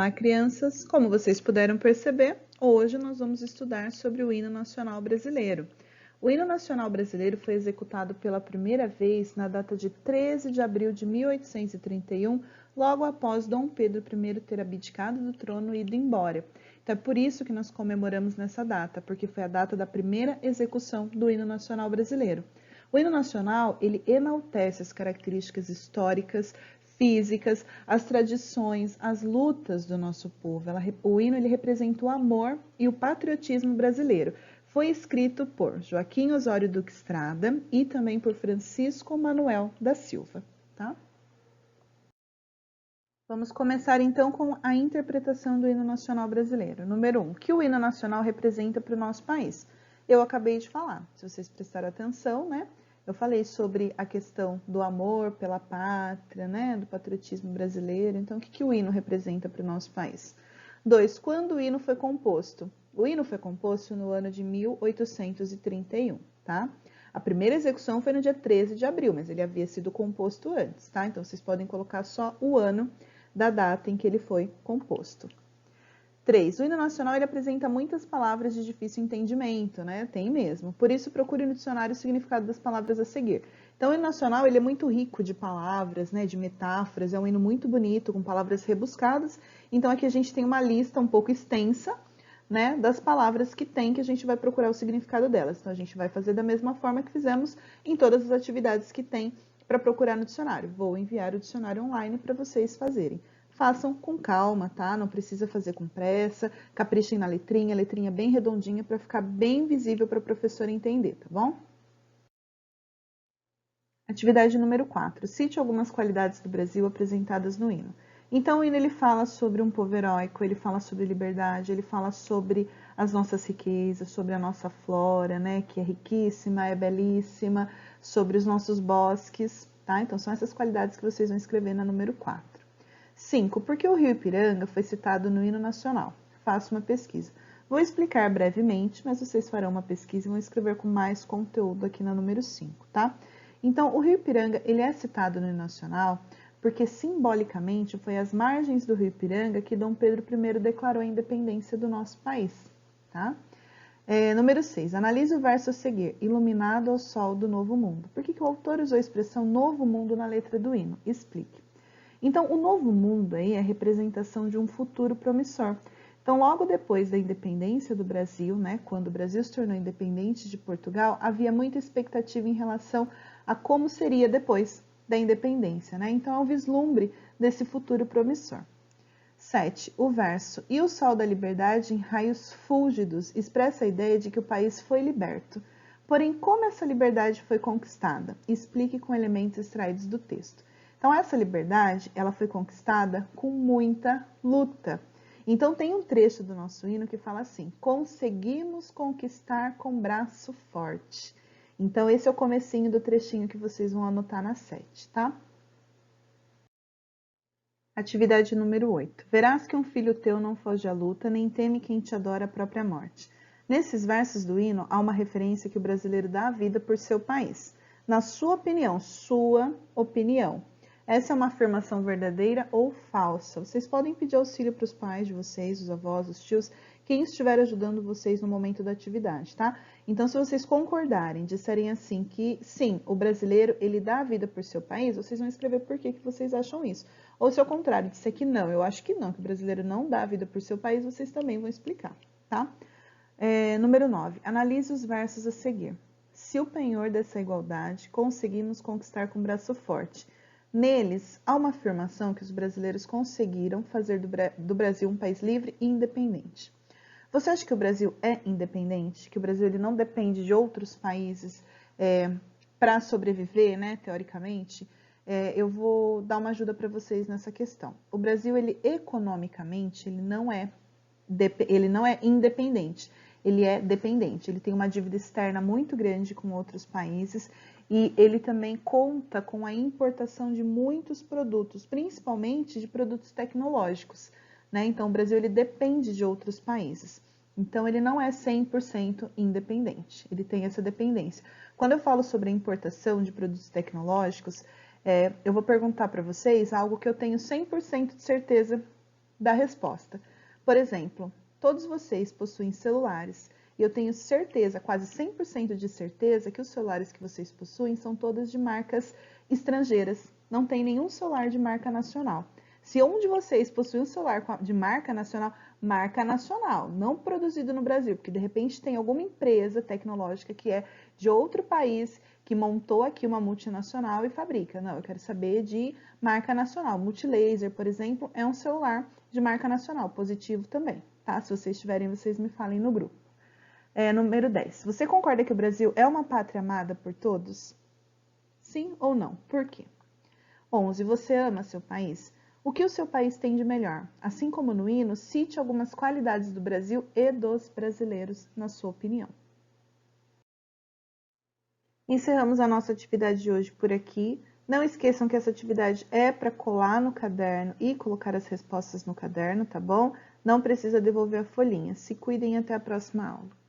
Olá, crianças! Como vocês puderam perceber, hoje nós vamos estudar sobre o hino nacional brasileiro. O hino nacional brasileiro foi executado pela primeira vez na data de 13 de abril de 1831, logo após Dom Pedro I ter abdicado do trono e ido embora. Então é por isso que nós comemoramos nessa data, porque foi a data da primeira execução do hino nacional brasileiro. O hino nacional, ele enaltece as características históricas, físicas, as tradições, as lutas do nosso povo. O hino ele representa o amor e o patriotismo brasileiro. Foi escrito por Joaquim Osório Duque Estrada e também por Francisco Manuel da Silva. Tá? Vamos começar então com a interpretação do hino nacional brasileiro. Número 1. O que o hino nacional representa para o nosso país? Eu acabei de falar, se vocês prestarem atenção, né? Eu falei sobre a questão do amor pela pátria, né? Do patriotismo brasileiro. Então, o que o hino representa para o nosso país? 2. Quando o hino foi composto? O hino foi composto no ano de 1831, tá? A primeira execução foi no dia 13 de abril, mas ele havia sido composto antes, tá? Então, vocês podem colocar só o ano da data em que ele foi composto. 3. O hino nacional ele apresenta muitas palavras de difícil entendimento, né? Tem mesmo. Por isso, procure no dicionário o significado das palavras a seguir. Então, o hino nacional ele é muito rico de palavras, né? De metáforas. É um hino muito bonito, com palavras rebuscadas. Então, aqui a gente tem uma lista um pouco extensa, né? Das palavras que tem, que a gente vai procurar o significado delas. Então, a gente vai fazer da mesma forma que fizemos em todas as atividades que tem para procurar no dicionário. Vou enviar o dicionário online para vocês fazerem. Façam com calma, tá? Não precisa fazer com pressa, caprichem na letrinha bem redondinha para ficar bem visível para a professora entender, tá bom? Atividade número 4. Cite algumas qualidades do Brasil apresentadas no hino. Então, o hino ele fala sobre um povo heróico, ele fala sobre liberdade, ele fala sobre as nossas riquezas, sobre a nossa flora, né, que é riquíssima, é belíssima, sobre os nossos bosques, tá? Então, são essas qualidades que vocês vão escrever na número 4. 5. Por que o rio Ipiranga foi citado no hino nacional? Faça uma pesquisa. Vou explicar brevemente, mas vocês farão uma pesquisa e vão escrever com mais conteúdo aqui na número 5, tá? Então, o rio Ipiranga, ele é citado no hino nacional porque, simbolicamente, foi às margens do rio Ipiranga que Dom Pedro I declarou a independência do nosso país, tá? Número 6. Analise o verso a seguir. Iluminado ao sol do novo mundo. Por que o autor usou a expressão novo mundo na letra do hino? Explique. Então, o novo mundo aí é a representação de um futuro promissor. Então, logo depois da independência do Brasil, né, quando o Brasil se tornou independente de Portugal, havia muita expectativa em relação a como seria depois da independência, né? Então, é um vislumbre desse futuro promissor. 7. O verso "E o sol da liberdade em raios fúlgidos" expressa a ideia de que o país foi liberto. Porém, como essa liberdade foi conquistada? Explique com elementos extraídos do texto. Então, essa liberdade, ela foi conquistada com muita luta. Então, tem um trecho do nosso hino que fala assim: conseguimos conquistar com braço forte. Então, esse é o comecinho do trechinho que vocês vão anotar na 7, tá? Atividade número 8. Verás que um filho teu não foge à luta, nem teme quem te adora a própria morte. Nesses versos do hino, há uma referência que o brasileiro dá à vida por seu país. Na sua opinião, essa é uma afirmação verdadeira ou falsa? Vocês podem pedir auxílio para os pais de vocês, os avós, os tios, quem estiver ajudando vocês no momento da atividade, tá? Então, se vocês concordarem, disserem assim que sim, o brasileiro, ele dá a vida por seu país, vocês vão escrever por que vocês acham isso. Ou se ao contrário, disser que não, eu acho que não, que o brasileiro não dá a vida por seu país, vocês também vão explicar, tá? Número 9. Analise os versos a seguir. Se o penhor dessa igualdade conseguimos conquistar com braço forte. Neles, há uma afirmação que os brasileiros conseguiram fazer do Brasil um país livre e independente. Você acha que o Brasil é independente? Que o Brasil ele não depende de outros países para sobreviver, né, teoricamente? Eu vou dar uma ajuda para vocês nessa questão. O Brasil, ele economicamente, ele não é independente. Ele é dependente, ele tem uma dívida externa muito grande com outros países e ele também conta com a importação de muitos produtos, principalmente de produtos tecnológicos, né? Então, o Brasil ele depende de outros países. Então, ele não é 100% independente, ele tem essa dependência. Quando eu falo sobre a importação de produtos tecnológicos, eu vou perguntar para vocês algo que eu tenho 100% de certeza da resposta. Por exemplo, todos vocês possuem celulares e eu tenho certeza, quase 100% de certeza, que os celulares que vocês possuem são todos de marcas estrangeiras. Não tem nenhum celular de marca nacional. Se um de vocês possui um celular de marca nacional, não produzido no Brasil, porque de repente tem alguma empresa tecnológica que é de outro país, que montou aqui uma multinacional e fabrica. Não, eu quero saber de marca nacional. Multilaser, por exemplo, é um celular de marca nacional, positivo também, tá? Se vocês tiverem, vocês me falem no grupo. Número 10. Você concorda que o Brasil é uma pátria amada por todos? Sim ou não? Por quê? 11. Você ama seu país? O que o seu país tem de melhor? Assim como no hino, cite algumas qualidades do Brasil e dos brasileiros, na sua opinião. Encerramos a nossa atividade de hoje por aqui. Não esqueçam que essa atividade é para colar no caderno e colocar as respostas no caderno, tá bom? Não precisa devolver a folhinha. Se cuidem e até a próxima aula.